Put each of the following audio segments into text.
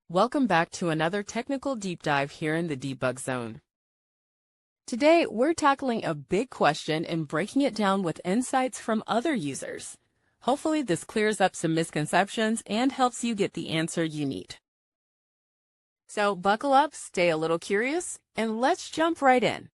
Welcome back to another technical deep dive here in the Debug Zone. Today, we're tackling a big question and breaking it down with insights from other users. Hopefully, this clears up some misconceptions and helps you get the answer you need. So buckle up, stay a little curious, and let's jump right in.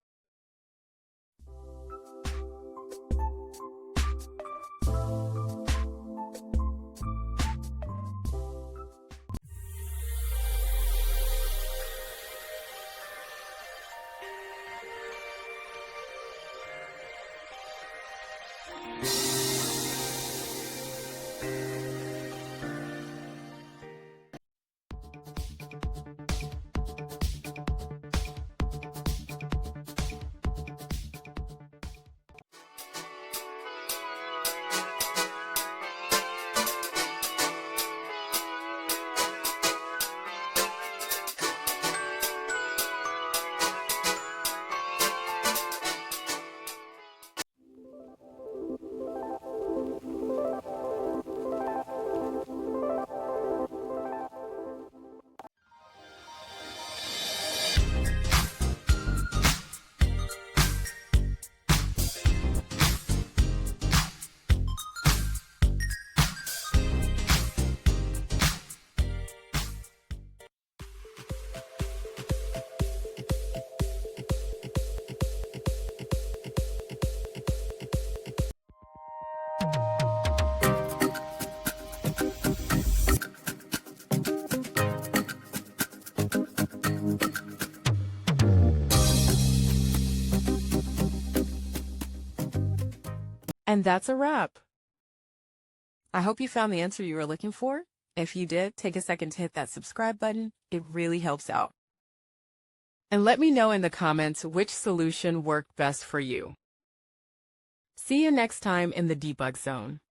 And that's a wrap. I hope you found the answer you were looking for. If you did, take a second to hit that subscribe button. It really helps out. And let me know in the comments which solution worked best for you. See you next time in the Debug Zone.